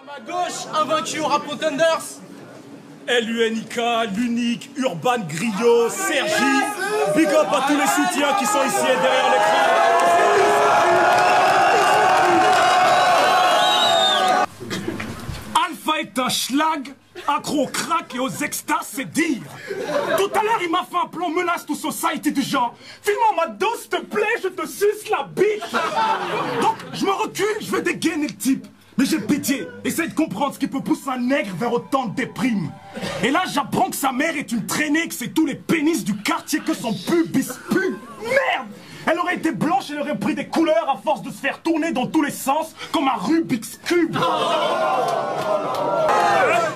À ma gauche, invaincu au Rap Contenders. LUNIK, l'unique, Urban Griot, Sergi. Big up à tous les soutiens qui sont ici et derrière l'écran. Alpha est un schlag, accro au crack et aux extases, c'est dire. Tout à l'heure, il m'a fait un plan menace to society du genre. File-moi ma dose, s'il te plaît, je te suce la bite. Donc, je me recule, je vais dégainer le type. Mais j'ai pitié, essaye de comprendre ce qui peut pousser un nègre vers autant de déprime. Et là, j'apprends que sa mère est une traînée, que c'est tous les pénis du quartier que son pubis pue. Merde! Elle aurait été blanche, elle aurait pris des couleurs à force de se faire tourner dans tous les sens comme un Rubik's Cube.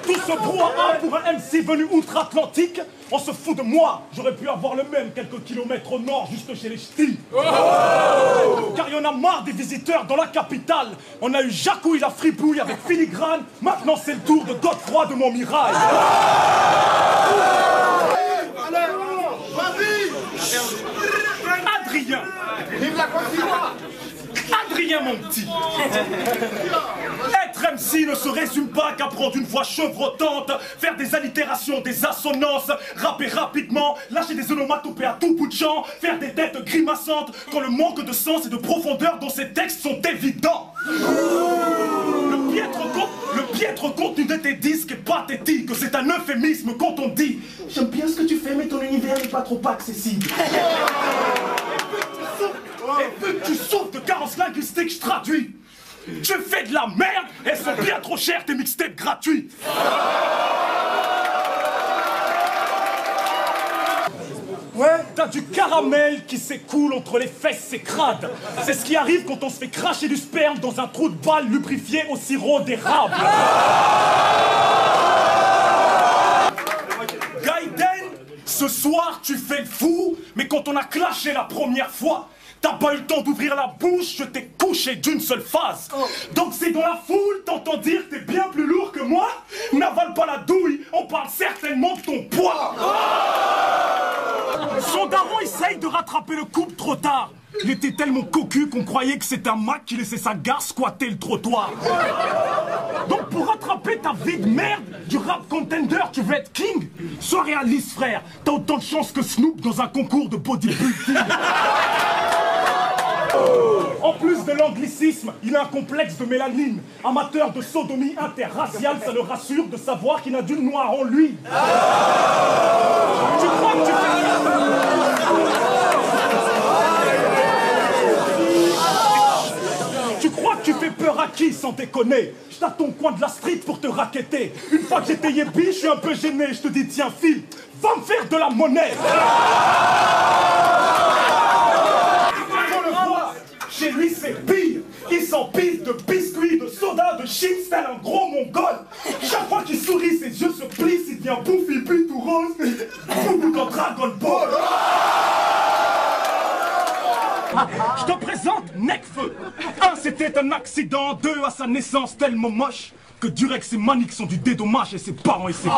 Tout ce brouhaha pour un MC venu outre-Atlantique, on se fout de moi. J'aurais pu avoir le même quelques kilomètres au nord, juste chez les ch'tis. Car il y en a marre des visiteurs dans la capitale. On a eu Jacouille la fripouille avec filigrane. Maintenant c'est le tour de Godefroy de Montmirail. Adrien. Vive la Côte d'Ivoire. Adrien, mon petit. Être MC ne se résume pas qu'à prendre une voix chevrotante, faire des allitérations, des assonances, rapper rapidement, lâcher des onomatopées à tout bout de champ, faire des têtes grimaçantes quand le manque de sens et de profondeur dans ces textes sont évidents. Le piètre contenu de tes disques est pathétique, c'est un euphémisme quand on dit « J'aime bien ce que tu fais mais ton univers n'est pas trop accessible ». Et vu que tu souffres de carence linguistique, je traduis. Tu fais de la merde et sont bien trop chères tes mixtapes gratuits. Ouais, t'as du caramel qui s'écoule entre les fesses, c'est crade. C'est ce qui arrive quand on se fait cracher du sperme dans un trou de balle lubrifié au sirop d'érable. Gaiden, ce soir tu fais le fou, mais quand on a clashé la première fois, t'as pas eu le temps d'ouvrir la bouche, je t'ai couché d'une seule phase. Donc si dans la foule t'entends dire que t'es bien plus lourd que moi, n'avale pas la douille, on parle certainement de ton poids. Son daron essaye de rattraper le couple trop tard. Il était tellement cocu qu'on croyait que c'était un Mac qui laissait sa gare squatter le trottoir. Donc pour rattraper ta vie de merde du rap contender, tu veux être king? Sois réaliste frère, t'as autant de chance que Snoop dans un concours de bodybuilding. En plus de l'anglicisme, il a un complexe de mélanine. Amateur de sodomie interraciale, ça le rassure de savoir qu'il n'a d'une noire en lui. Tu crois que tu fais... Tu crois que tu fais peur à qui sans déconner? Je t'attends au coin de la street pour te racketter. Une fois que j'étais yébi, je suis un peu gêné. Je te dis tiens file, va me faire de la monnaie. Chez lui c'est pire, il s'empile de biscuits, de soda, de chips, tel un gros mongol. Chaque fois qu'il sourit, ses yeux se plissent, il devient bouffi puis tout rose, bouffi comme Dragon Ball. Je te présente Necfeu. 1, c'était un accident. 2, à sa naissance tellement moche que Durex et Manix sont du dédommage et ses parents et ses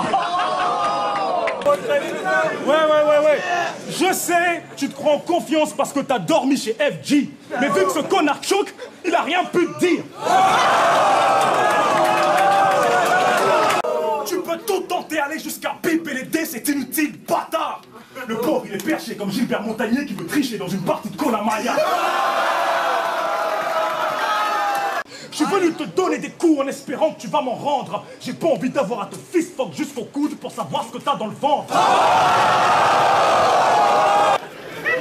Ouais. Je sais, tu te crois en confiance parce que t'as dormi chez FG. Mais vu que ce connard choc, il a rien pu te dire. Tu peux tout tenter, aller jusqu'à piper les dés, c'est inutile, bâtard. Le pauvre, il est perché comme Gilbert Montagnier qui veut tricher dans une partie de Kolamaya. Je suis venu te donner des coups en espérant que tu vas m'en rendre. J'ai pas envie d'avoir à te fist-fuck jusqu'au coude pour savoir ce que t'as dans le ventre.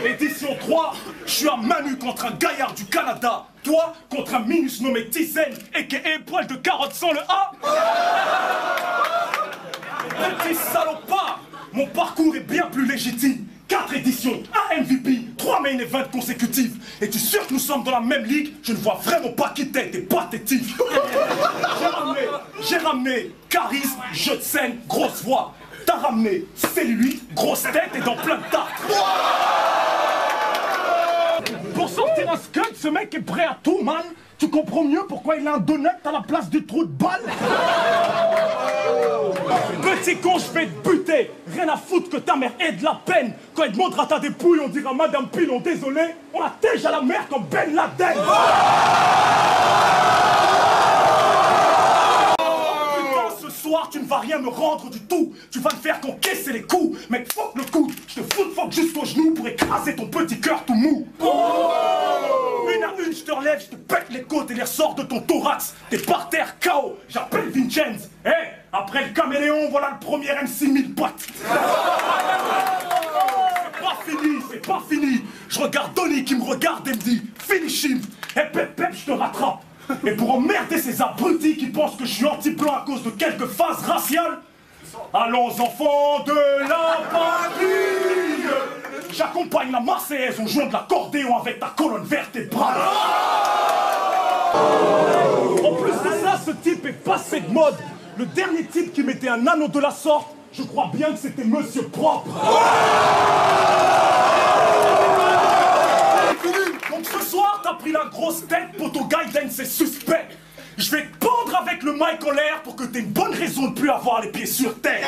Édition 3, je suis à main nue contre un gaillard du Canada. Toi, contre un minus nommé Tizen, a.k.a. poil de carotte sans le A. Petit salopard, mon parcours est bien plus légitime. 4 éditions, 1 MVP, 3 main events consécutifs. Es-tu sûr que nous sommes dans la même ligue? Je ne vois vraiment pas qui t'es, t'es pathétique. J'ai ramené charisme, jeu de scène, grosse voix. T'as ramené cellulite, grosse tête et dans plein de tartes. Pour sortir un scud, ce mec est prêt à tout, man. Tu comprends mieux pourquoi il a un donut à la place du trou de balle? Petit con, je vais te buter. Rien à foutre que ta mère ait de la peine. Quand il demandera ta dépouille, on dira Madame Pilon, désolé, on a déjà la mère comme Ben Laden. soir, tu ne vas rien me rendre du tout. Tu vas me faire qu'encaisser les coups. Mec, fuck le coude. Je te fous fuck jusqu'au genou pour écraser ton petit cœur tout mou. Une à une, je te relève, je te pète les côtes et les ressorts de ton thorax. T'es par terre, KO. J'appelle Vincenz. Après le caméléon, voilà le premier MC 1000 pattes. C'est pas fini. Je regarde Donny qui me regarde et me dit finish him. Pep, je te rattrape. Et pour emmerder ces abrutis qui pensent que je suis anti-blanc à cause de quelques phases raciales, allons enfants de la patrie. J'accompagne la Marseillaise en jouant de l'accordéon avec ta colonne vertébrale. En plus de ça, ce type est passé de mode. Le dernier type qui mettait un anneau de la sorte, je crois bien que c'était Monsieur Propre. Donc ce soir, t'as pris la grosse tête, poto Gaiden, c'est suspect. Je vais te pendre avec le mic en l'air pour que t'aies une bonne raison de plus avoir les pieds sur terre.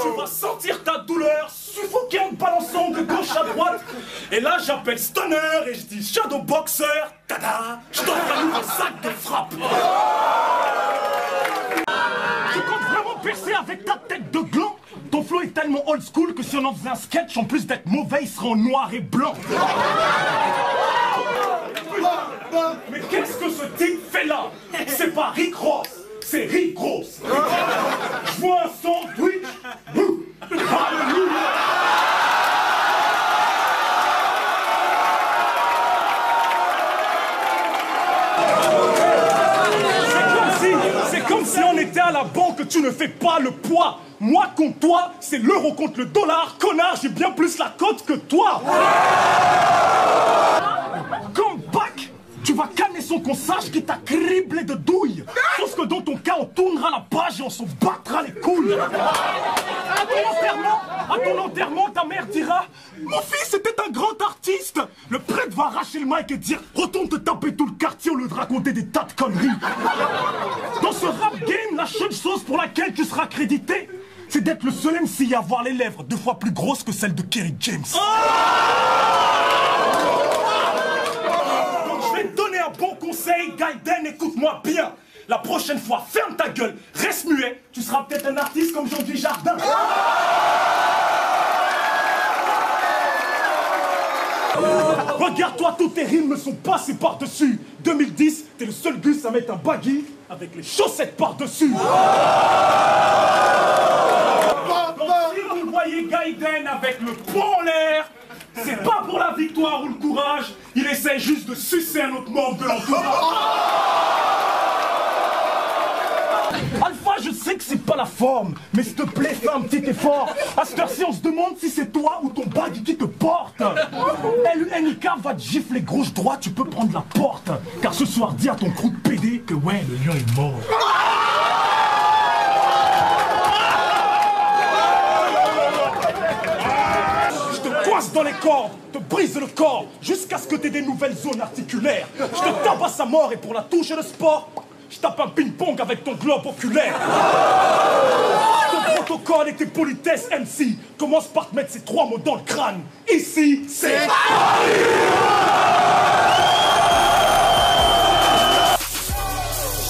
Tu vas sentir ta douleur suffoquer en te balançant de gauche à droite. Et là, j'appelle Stunner et je dis Shadow Boxer. Tada, je t'offre un nouveau sac de frappe. Tu comptes vraiment percer avec ta tête de gland? Ton flow est tellement old school que si on en faisait un sketch, en plus d'être mauvais, il serait en noir et blanc. Mais qu'est-ce que ce type fait là? C'est pas Rick Ross, c'est Rick Gross. Je vois un sandwich. Alléluia. C'est comme si on était à la banque, tu ne fais pas le poids. Moi contre toi, c'est l'euro contre le dollar. Connard, j'ai bien plus la cote que toi. Comme Bac, tu vas calmer son qu'on sache qu'il t'a criblé de douilles. Sauf que dans ton cas, on tournera la page et on s'en battra les couilles. À ton enterrement, ta mère dira « Mon fils était un grand artiste !» Le prêtre va arracher le mic et dire « Retourne te taper tout le quartier au lieu de raconter des tas de conneries !» Dans ce rap game, la seule chose pour laquelle tu seras crédité, c'est d'être le seul MC à avoir les lèvres 2 fois plus grosses que celles de Kerry James. Donc je vais te donner un bon conseil, Gaiden, écoute-moi bien. La prochaine fois, ferme ta gueule, reste muet, tu seras peut-être un artiste comme Jean Dujardin. Regarde-toi, toutes tes rimes me sont passées par-dessus. 2010, t'es le seul gus à mettre un baggy avec les chaussettes par-dessus. Donc si vous le voyez Gaiden avec le pont en l'air, c'est pas pour la victoire ou le courage, il essaie juste de sucer un autre membre de l'entourage. Alpha, je sais que c'est pas la forme, mais s'il te plaît, fais un petit effort. À cette heure-ci, on se demande si c'est toi ou ton bag qui te porte. LUNIK va te gifler gauche-droite, tu peux prendre la porte. Car ce soir, dis à ton crew de PD que ouais, le lion est mort. Je te coince dans les cordes, te brise le corps, jusqu'à ce que t'aies des nouvelles zones articulaires. Je te tabasse à mort et pour la touche et le sport, je tape un ping-pong avec ton globe oculaire. Ton protocole et tes politesses MC commence par te mettre ces 3 mots dans le crâne. Ici, c'est Paris.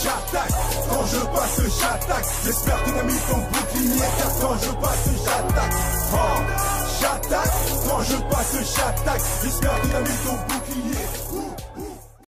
J'attaque, quand je passe, j'attaque. J'espère que t'as mis ton bouclier, car quand je passe, j'attaque. Oh, j'attaque, quand je passe, j'attaque. J'espère que t'as mis ton bouclier.